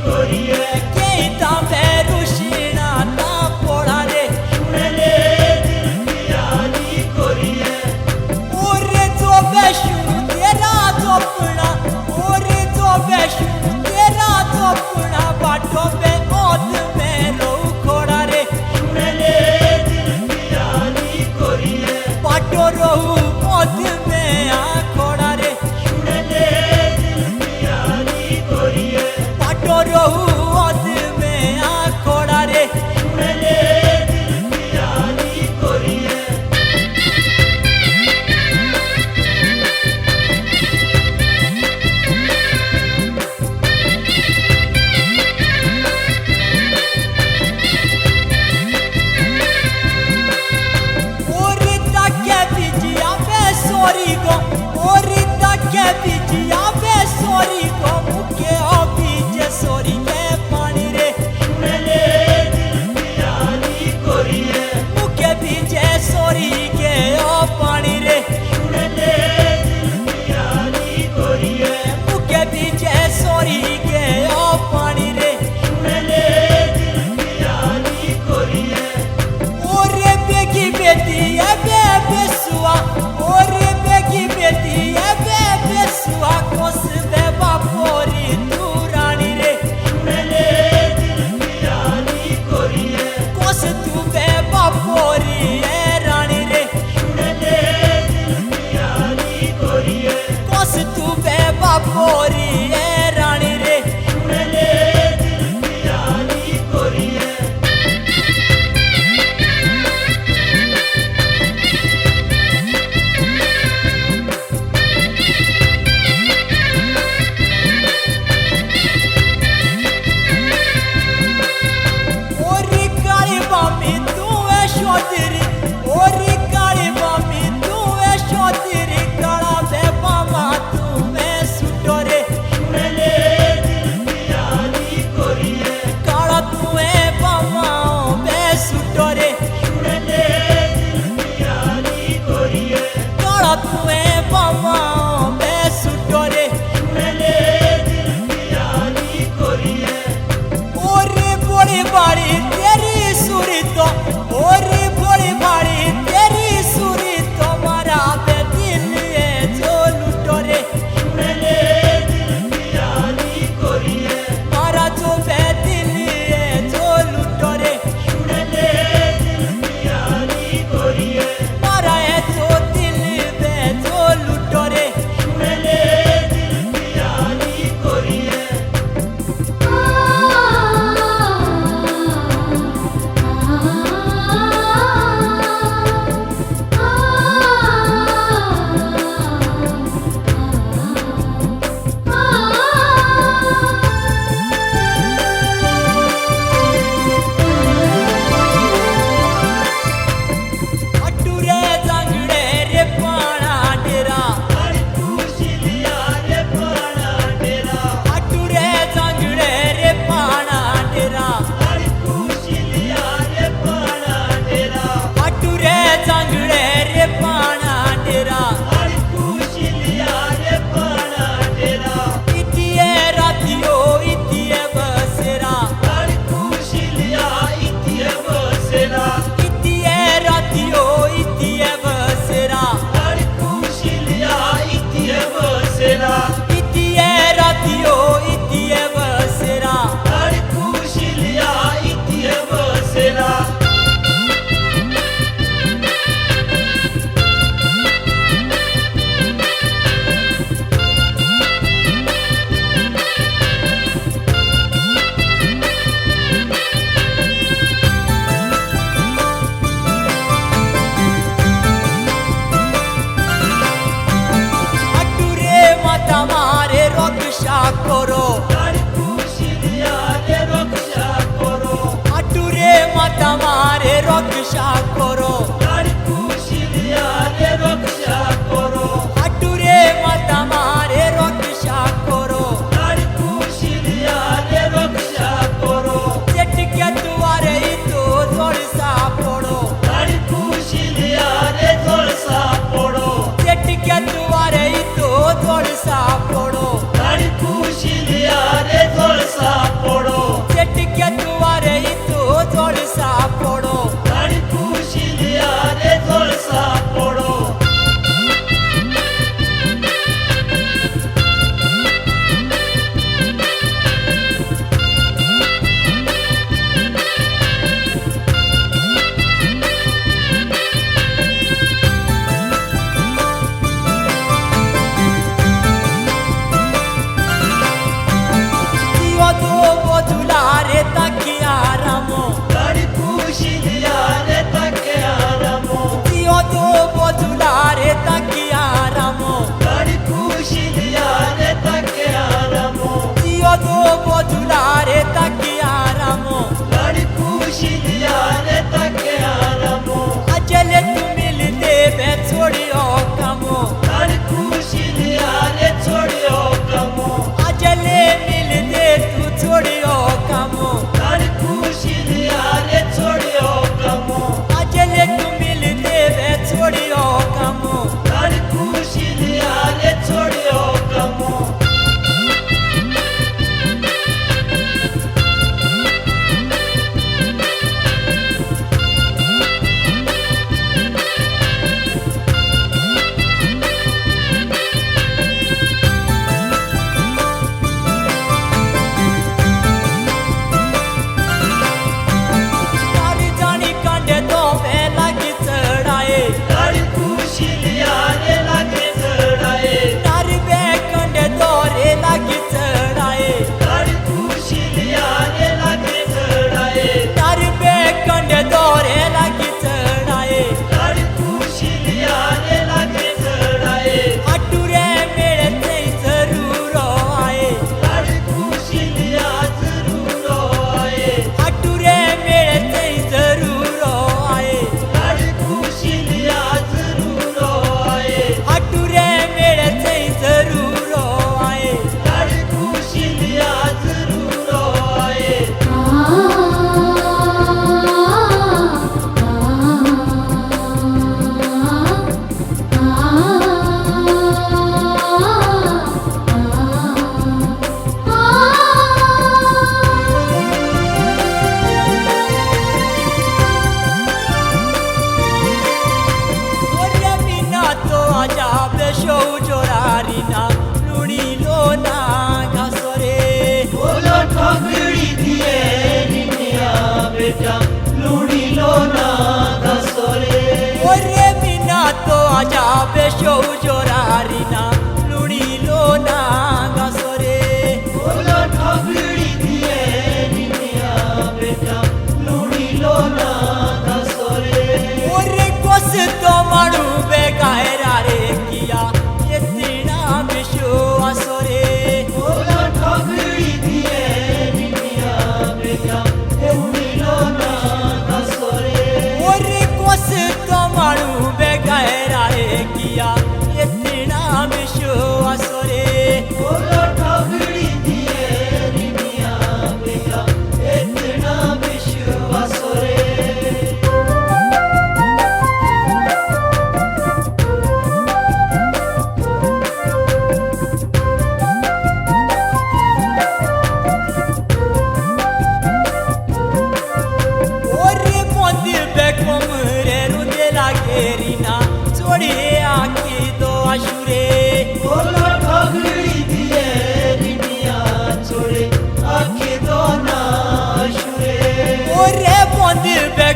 করিয়ে কেইটা বেরুশিনা তা পড়ারে শুনেলে দিল পিয়ালি করিয়ে ওরে জবে শুরু তেরা জপনা ওরে জবে শুরু তেরা জপনা বাটবে ওদ মেরো খোড়ারে শুনেলে দিল পিয়ালি করিয়ে বাটরো ওদ মে আখোড়ারে শুনেলে দিল পিয়ালি করিয়ে বাটরো ওদ মে আখোড়ারে শুনেলে দিল পিয়ালি করিয়ে ওরে তাকে বিজিয়া বে সরি গো ওরে তাকে বিজিয়া বে সরি গো মুখে অবিজে সরি গে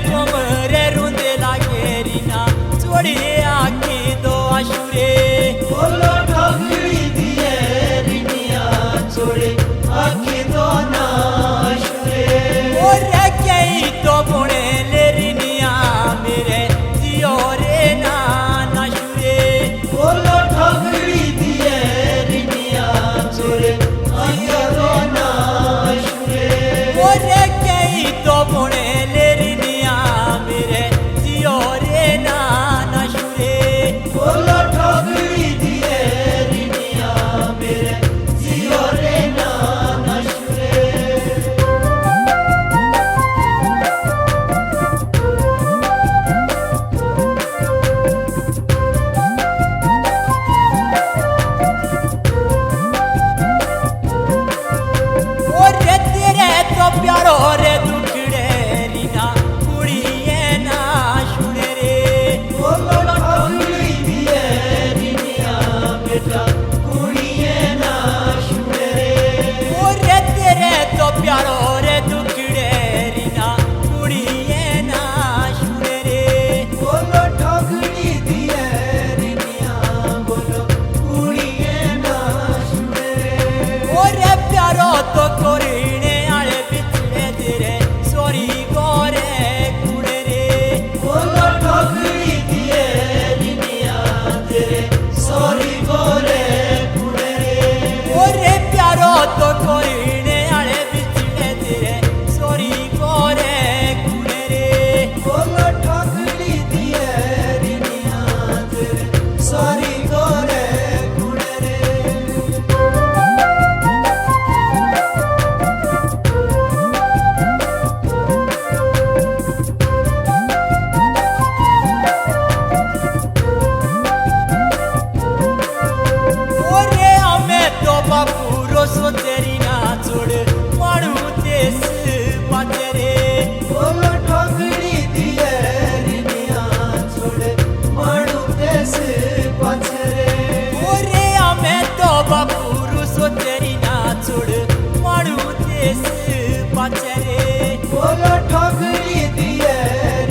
कोमरे रुंदे लागेरी ना जोड़ी आखी दो आशुरे बोलो ठगड़ी दिए रिनिया छोड़े आखी दो नाशुरे ओरे कई तो बुने लेरी निया मेरे जियो रे ना नाशुरे बोलो ठगड़ी दिए रिनिया छोड़े आखी दो नाशुरे ओरे कई तो बुने लेरी निया मेरे जियो रे ना नाशुरे बोलो ठगड़ी दिए रिनिया मेरे जियो रे नाशुरे ओरे तेरे तो प्यारो रे दुखड़े रीना कुड़िए ना शुने रे बोलो ठगड़ी दिए रिनिया बेटा कुड़िए नाशुरे ओरे तेरे तो प्यारो रे दुखड़े रीना कुड़िए ना शुने रे बोलो ठगड़ी दिए रिनिया बोलो कुड़िए नाशुरे ओरे प्यारो तो कोरीने आले बिछड़े तेरे सोरी गोरे कुड़े रे बोलो ठगड़ी दिए रिनिया तेरे सॉरी गोरे कुड़े रे ओरे प्यारो तो कोरीने आले बिछड़े तेरे सोरी गोरे कुड़े रे बोलो ठगड़ी दिए रिनिया तेरे सॉरी गोरे कुड़े रे ओरे हमें तो बापू रोसो तेरी ना छोड़ मारू तेस पाते रे बोलो ठगड़ी दिए रिनिया छोड़े मारू देश पछरे ओरे हमें तो बापू रोसो तेरी ना छोड़ मारू तेस पाते रे बोलो ठगड़ी दिए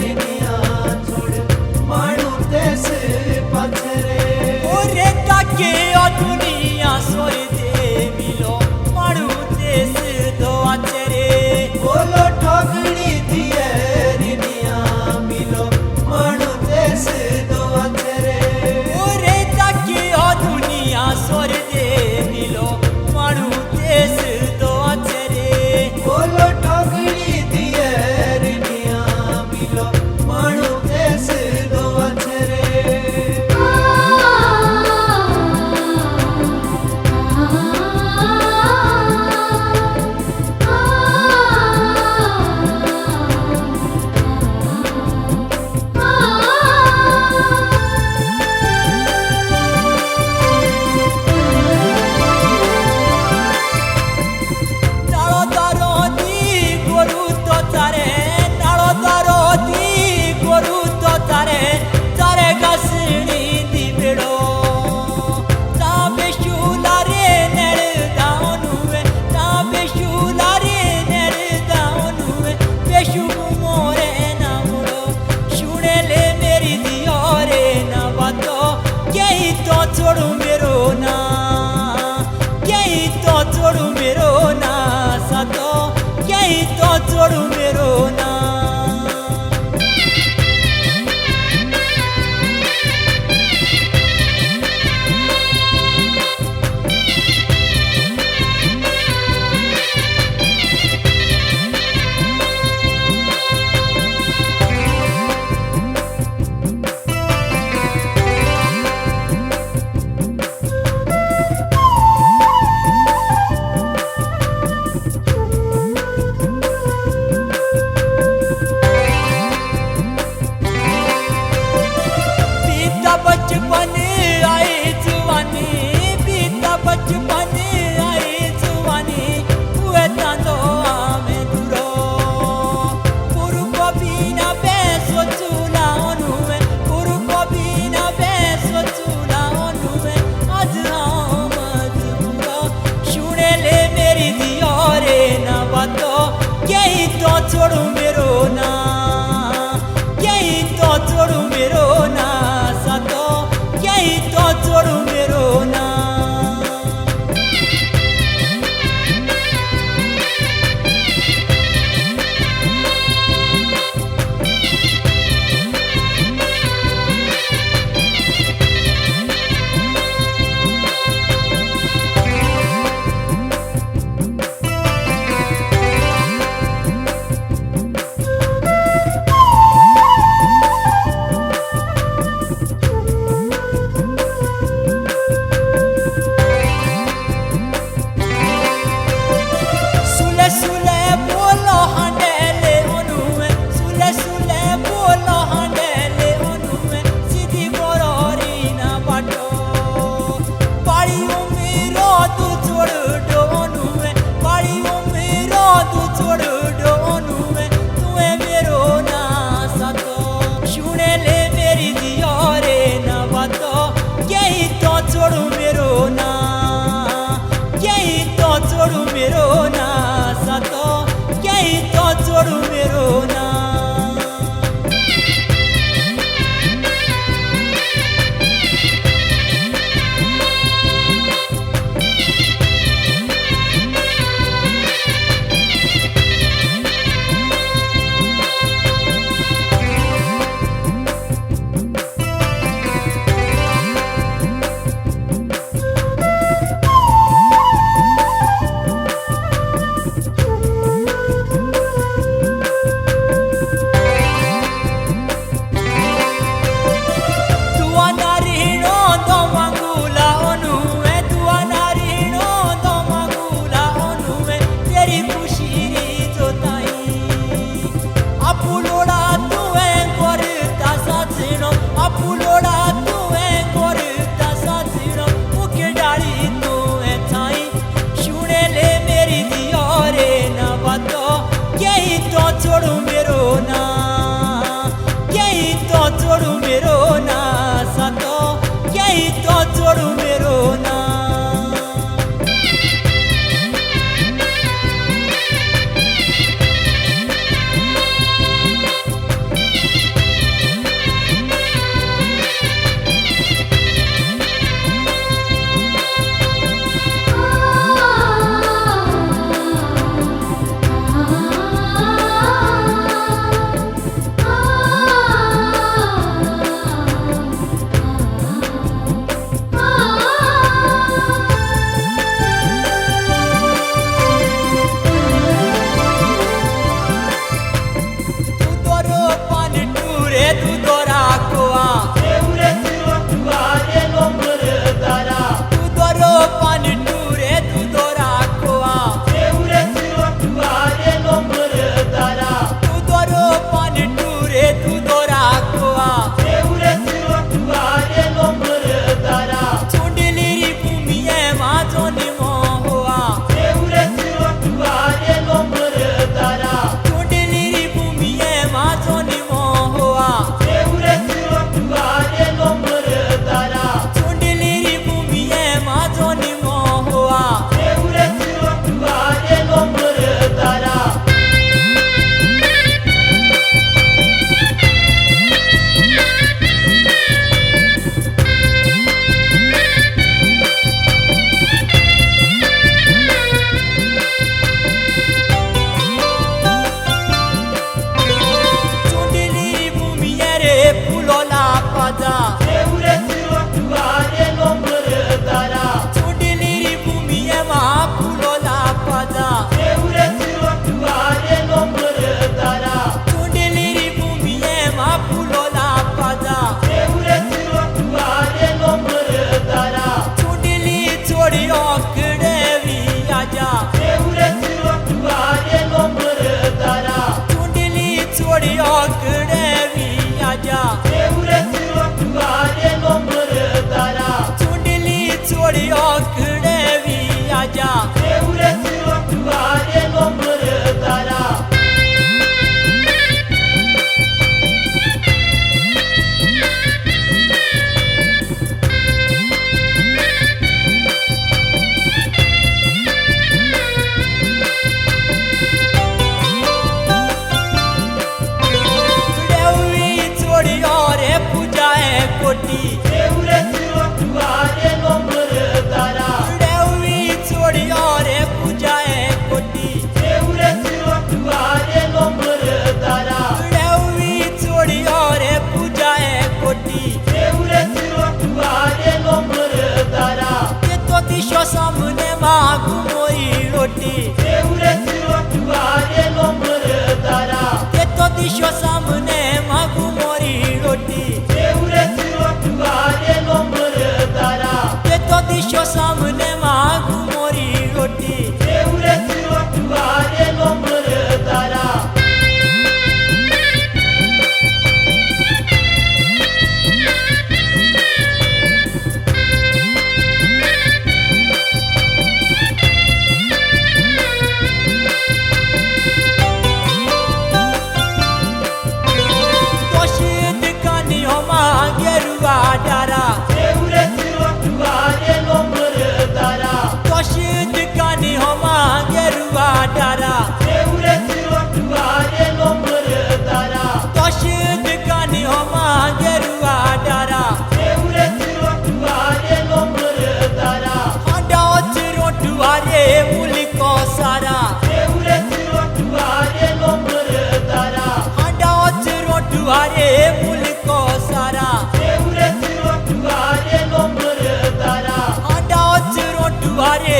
रिनिया छोड़े मारू देश पछरे ओरे ताके ओ दुनिया सोई दे मिलो मारू तेस दो आचरे बोलो ठगड़ी दिए रिनिया मिलो मारू देश दो अचरे ओरे ताके ओ दुनिया सोई दे मिलो मारू तेस दो आचरे बोलो ठगड़ी दिए रिनिया मिलो मारू देश दो अचरे নাড়ো দারো দি গরু তো তারে নাড়ো দারো দি গরু তো তারে তারে গাছড়ি দিবেড়ো তা বেশুলারে নেড় দাউনুয়ে তা বেশুলারে নেড় দাউনুয়ে বেশু মোরে নামড়ো শুনেলে মেরি দিও রে না বাতো কেই তো চড়ু মেরো না কেই তো চড়ু মেরো না সাতো কেই তো চড়ু মেরো না छोड़ डोनू में तुए मेरो ना सतो सुने ले मेरी दियो रे ना बातो यही तो छोड़ू मेरो ना यही तो छोड़ू मेरो ना सतो यही तो छोड़ू मेरो ना छोड़ू मेरो ना यही तो छोड़ू मेरो ना सतो यही तो छोड़ू मेरो ना दुआरे